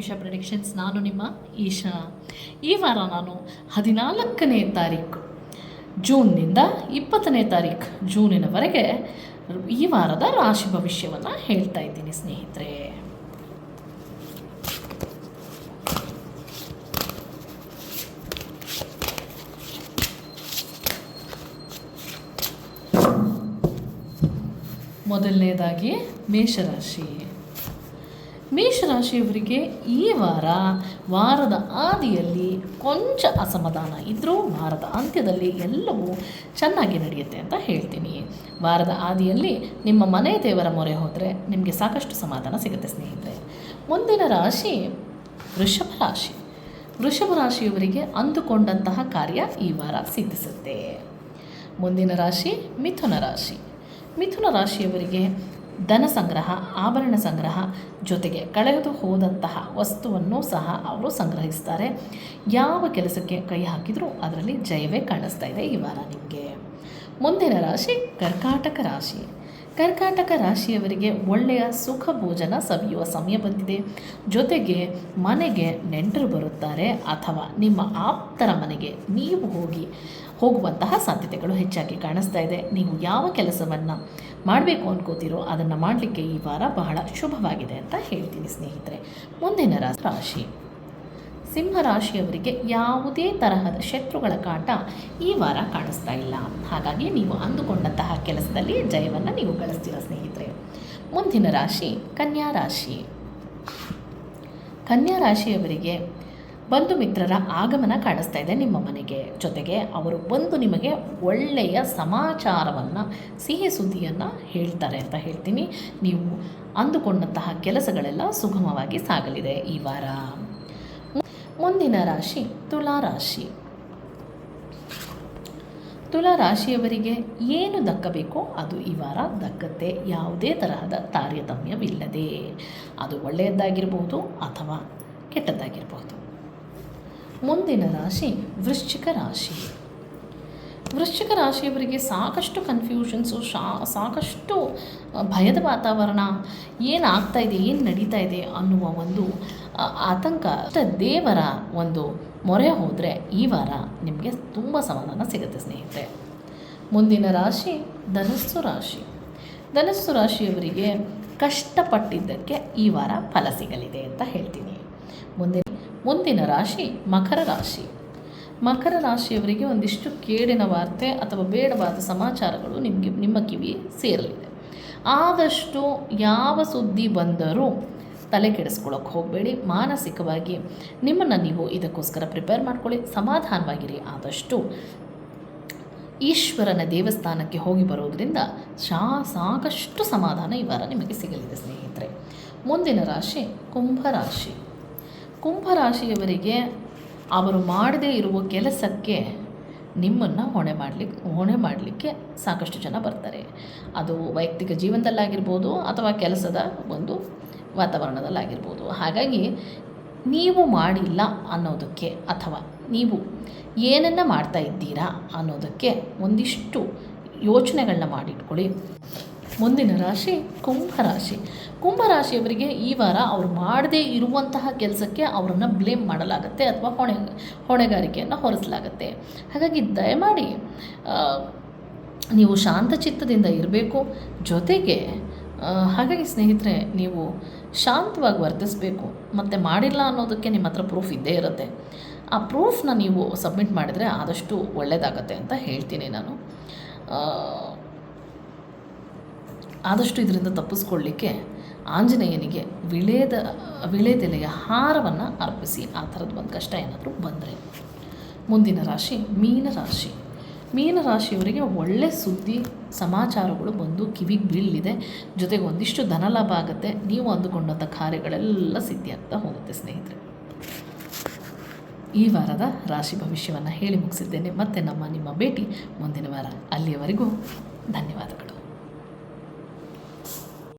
Isha predictions. ನಾನು ನಿಮ್ಮ ಈಶಾ. ಈ ವಾರ ನಾನು 14ನೇ ತಾರೀಕು ಜೂನ್ನಿಂದ 20ನೇ ತಾರೀಕು ಜೂನಿನವರೆಗೆ ಈ ವಾರದ ರಾಶಿ ಭವಿಷ್ಯವನ್ನು ಹೇಳ್ತಾ ಇದ್ದೀನಿ ಸ್ನೇಹಿತರೆ. ಮೊದಲನೇದಾಗಿ ಮೇಷರಾಶಿ. ಮೇಷರಾಶಿಯವರಿಗೆ ಈ ವಾರದ ಆದಿಯಲ್ಲಿ ಕೊಂಚ ಅಸಮಾಧಾನ ಇದ್ದರೂ ವಾರದ ಅಂತ್ಯದಲ್ಲಿ ಎಲ್ಲವೂ ಚೆನ್ನಾಗಿ ನಡೆಯುತ್ತೆ ಅಂತ ಹೇಳ್ತೀನಿ. ವಾರದ ಆದಿಯಲ್ಲಿ ನಿಮ್ಮ ಮನೆ ದೇವರ ಮೊರೆ ಹೋದರೆ ನಿಮಗೆ ಸಾಕಷ್ಟು ಸಮಾಧಾನ ಸಿಗುತ್ತೆ ಸ್ನೇಹಿತರೆ. ಮುಂದಿನ ರಾಶಿ ವೃಷಭ ರಾಶಿ. ವೃಷಭ ರಾಶಿಯವರಿಗೆ ಅಂದುಕೊಂಡಂತಹ ಕಾರ್ಯ ಈ ವಾರ ಸಿದ್ಧಿಸುತ್ತೆ. ಮುಂದಿನ ರಾಶಿ ಮಿಥುನ ರಾಶಿ. ಮಿಥುನ ರಾಶಿಯವರಿಗೆ ಧನ ಸಂಗ್ರಹ, ಆಭರಣ ಸಂಗ್ರಹ ಜೊತೆಗೆ ಕಳೆದು ಹೋದಂತಹ ವಸ್ತುವನ್ನು ಸಹ ಅವರು ಸಂಗ್ರಹಿಸ್ತಾರೆ. ಯಾವ ಕೆಲಸಕ್ಕೆ ಕೈ ಹಾಕಿದರೂ ಅದರಲ್ಲಿ ಜಯವೇ ಕಾಣಿಸ್ತಾ ಇದೆ ಈ ವಾರ ನಿಮಗೆ. ಮುಂದಿನ ರಾಶಿ ಕರ್ಕಾಟಕ ರಾಶಿ. ಕರ್ಕಾಟಕ ರಾಶಿಯವರಿಗೆ ಒಳ್ಳೆಯ ಸುಖ ಭೋಜನ ಸವಿಯುವ ಸಮಯ ಬಂದಿದೆ. ಜೊತೆಗೆ ಮನೆಗೆ ನೆಂಟರು ಬರುತ್ತಾರೆ ಅಥವಾ ನಿಮ್ಮ ಆಪ್ತರ ಮನೆಗೆ ನೀವು ಹೋಗುವಂತಹ ಸಾಧ್ಯತೆಗಳು ಹೆಚ್ಚಾಗಿ ಕಾಣಿಸ್ತಾ ಇದೆ. ನೀವು ಯಾವ ಕೆಲಸವನ್ನು ಮಾಡಬೇಕು ಅನ್ಕೋತೀರೋ ಅದನ್ನು ಮಾಡಲಿಕ್ಕೆ ಈ ವಾರ ಬಹಳ ಶುಭವಾಗಿದೆ ಅಂತ ಹೇಳ್ತೀನಿ ಸ್ನೇಹಿತರೆ. ಮುಂದಿನ ರಾಶಿ ಸಿಂಹರಾಶಿಯವರಿಗೆ ಯಾವುದೇ ತರಹದ ಶತ್ರುಗಳ ಕಾಟ ಈ ವಾರ ಕಾಣಿಸ್ತಾ ಇಲ್ಲ. ಹಾಗಾಗಿ ನೀವು ಅಂದುಕೊಂಡಂತಹ ಕೆಲಸದಲ್ಲಿ ಜಯವನ್ನು ನೀವು ಗಳಿಸ್ತೀರ ಸ್ನೇಹಿತರೆ. ಮುಂದಿನ ರಾಶಿ ಕನ್ಯಾ ರಾಶಿ. ಕನ್ಯಾ ರಾಶಿಯವರಿಗೆ ಬಂಧು ಮಿತ್ರರ ಆಗಮನ ಕಾಣಿಸ್ತಾ ಇದೆ ನಿಮ್ಮ ಮನೆಗೆ. ಜೊತೆಗೆ ಅವರು ಬಂದು ನಿಮಗೆ ಒಳ್ಳೆಯ ಸಮಾಚಾರವನ್ನು, ಸಿಹಿ ಸುದ್ದಿಯನ್ನು ಹೇಳ್ತಾರೆ ಅಂತ ಹೇಳ್ತೀನಿ. ನೀವು ಅಂದುಕೊಂಡಂತಹ ಕೆಲಸಗಳೆಲ್ಲ ಸುಗಮವಾಗಿ ಸಾಗಲಿದೆ ಈ ವಾರ. ಮುಂದಿನ ರಾಶಿ ತುಲಾ ರಾಶಿ. ತುಲಾ ರಾಶಿಯವರಿಗೆ ಏನು ದಕ್ಕಬೇಕೋ ಅದು ಈ ವಾರ ದಕ್ಕತ್ತೆ, ಯಾವುದೇ ತರಹದ ತಾರತಮ್ಯವಿಲ್ಲದೆ. ಅದು ಒಳ್ಳೆಯದಾಗಿರ್ಬೋದು ಅಥವಾ ಕೆಟ್ಟದ್ದಾಗಿರ್ಬೋದು. ಮುಂದಿನ ರಾಶಿ ವೃಶ್ಚಿಕ ರಾಶಿ. ವೃಶ್ಚಿಕ ರಾಶಿಯವರಿಗೆ ಸಾಕಷ್ಟು ಕನ್ಫ್ಯೂಷನ್ಸು, ಸಾಕಷ್ಟು ಭಯದ ವಾತಾವರಣ, ಏನಾಗ್ತಾಯಿದೆ, ಏನು ನಡೀತಾ ಇದೆ ಅನ್ನುವ ಒಂದು ಆತಂಕ. ದೇವರ ಒಂದು ಮೊರೆ ಹೋದರೆ ಈ ವಾರ ನಿಮಗೆ ತುಂಬ ಸಮಾಧಾನ ಸಿಗುತ್ತೆ ಸ್ನೇಹಿತರೆ. ಮುಂದಿನ ರಾಶಿ ಧನಸ್ಸು ರಾಶಿ. ಧನಸ್ಸು ರಾಶಿಯವರಿಗೆ ಕಷ್ಟಪಟ್ಟಿದ್ದಕ್ಕೆ ಈ ವಾರ ಫಲ ಸಿಗಲಿದೆ ಅಂತ ಹೇಳ್ತೀನಿ. ಮುಂದಿನ ರಾಶಿ ಮಕರ ರಾಶಿ. ಮಕರ ರಾಶಿಯವರಿಗೆ ಒಂದಿಷ್ಟು ಕೇಡಿನ ವಾರ್ತೆ ಅಥವಾ ಬೇಡವಾದ ಸಮಾಚಾರಗಳು ನಿಮ್ಮ ಕಿವಿ ಸೇರಲಿದೆ. ಆದಷ್ಟು ಯಾವ ಸುದ್ದಿ ಬಂದರೂ ತಲೆ ಕೆಡಿಸ್ಕೊಳ್ಳೋಕೆ ಹೋಗಬೇಡಿ. ಮಾನಸಿಕವಾಗಿ ನಿಮ್ಮನ್ನು ನೀವು ಇದಕ್ಕೋಸ್ಕರ ಪ್ರಿಪೇರ್ ಮಾಡ್ಕೊಳ್ಳಿ, ಸಮಾಧಾನವಾಗಿರಿ. ಆದಷ್ಟು ಈಶ್ವರನ ದೇವಸ್ಥಾನಕ್ಕೆ ಹೋಗಿ ಬರೋದರಿಂದ ಸಾಕಷ್ಟು ಸಮಾಧಾನ ಈ ವಾರ ನಿಮಗೆ ಸಿಗಲಿದೆ ಸ್ನೇಹಿತರೆ. ಮುಂದಿನ ರಾಶಿ ಕುಂಭರಾಶಿ. ಕುಂಭರಾಶಿಯವರಿಗೆ ಅವರು ಮಾಡದೇ ಇರುವ ಕೆಲಸಕ್ಕೆ ನಿಮ್ಮನ್ನು ಹೊಣೆ ಮಾಡಲಿಕ್ಕೆ ಸಾಕಷ್ಟು ಜನ ಬರ್ತಾರೆ. ಅದು ವೈಯಕ್ತಿಕ ಜೀವನದಲ್ಲಾಗಿರ್ಬೋದು ಅಥವಾ ಕೆಲಸದ ಒಂದು ವಾತಾವರಣದಲ್ಲಾಗಿರ್ಬೋದು. ಹಾಗಾಗಿ ನೀವು ಮಾಡಿಲ್ಲ ಅನ್ನೋದಕ್ಕೆ ಅಥವಾ ನೀವು ಏನನ್ನು ಮಾಡ್ತಾ ಇದ್ದೀರಾ ಅನ್ನೋದಕ್ಕೆ ಒಂದಿಷ್ಟು ಯೋಚನೆಗಳನ್ನ ಮಾಡಿಟ್ಕೊಳ್ಳಿ. ಮುಂದಿನ ರಾಶಿ ಕುಂಭರಾಶಿ. ಕುಂಭರಾಶಿಯವರಿಗೆ ಈ ವಾರ ಅವರು ಮಾಡದೇ ಇರುವಂತಹ ಕೆಲಸಕ್ಕೆ ಅವರನ್ನು ಬ್ಲೇಮ್ ಮಾಡಲಾಗುತ್ತೆ ಅಥವಾ ಹೊಣೆಗಾರಿಕೆಯನ್ನು ಹೊರಿಸಲಾಗುತ್ತೆ. ಹಾಗಾಗಿ ದಯಮಾಡಿ ನೀವು ಶಾಂತಚಿತ್ತದಿಂದ ಇರಬೇಕು. ಜೊತೆಗೆ ಹಾಗಾಗಿ ಸ್ನೇಹಿತರೆ, ನೀವು ಶಾಂತವಾಗಿ ವರ್ತಿಸಬೇಕು. ಮತ್ತು ಮಾಡಿಲ್ಲ ಅನ್ನೋದಕ್ಕೆ ನಿಮ್ಮ ಹತ್ರ ಪ್ರೂಫ್ ಇದ್ದೇ ಇರುತ್ತೆ. ಆ ಪ್ರೂಫ್ನ ನೀವು ಸಬ್ಮಿಟ್ ಮಾಡಿದರೆ ಆದಷ್ಟು ಒಳ್ಳೆಯದಾಗತ್ತೆ ಅಂತ ಹೇಳ್ತೀನಿ ನಾನು. ಆದಷ್ಟು ಇದರಿಂದ ತಪ್ಪಿಸ್ಕೊಳ್ಳಿಕ್ಕೆ ಆಂಜನೇಯನಿಗೆ ವಿಳೆದೆಲೆಯ ಹಾರವನ್ನು ಅರ್ಪಿಸಿ, ಆ ಥರದ್ದು ಒಂದು ಕಷ್ಟ ಏನಾದರೂ ಬಂದರೆ. ಮುಂದಿನ ರಾಶಿ ಮೀನರಾಶಿ. ಮೀನರಾಶಿಯವರಿಗೆ ಒಳ್ಳೆ ಸುದ್ದಿ ಸಮಾಚಾರಗಳು ಬಂದು ಕಿವಿಗೆ ಬೀಳಲಿದೆ. ಜೊತೆಗೆ ಒಂದಿಷ್ಟು ಧನಲಾಭ ಆಗುತ್ತೆ. ನೀವು ಅಂದುಕೊಂಡಂಥ ಕಾರ್ಯಗಳೆಲ್ಲ ಸಿದ್ಧಿಯಾಗ್ತಾ ಹೋಗುತ್ತೆ ಸ್ನೇಹಿತರೆ. ಈ ವಾರದ ರಾಶಿ ಭವಿಷ್ಯವನ್ನು ಹೇಳಿ ಮುಗಿಸಿದ್ದೇನೆ. ಮತ್ತೆ ನಿಮ್ಮ ಭೇಟಿ ಮುಂದಿನ ವಾರ. ಅಲ್ಲಿಯವರೆಗೂ ಧನ್ಯವಾದಗಳು.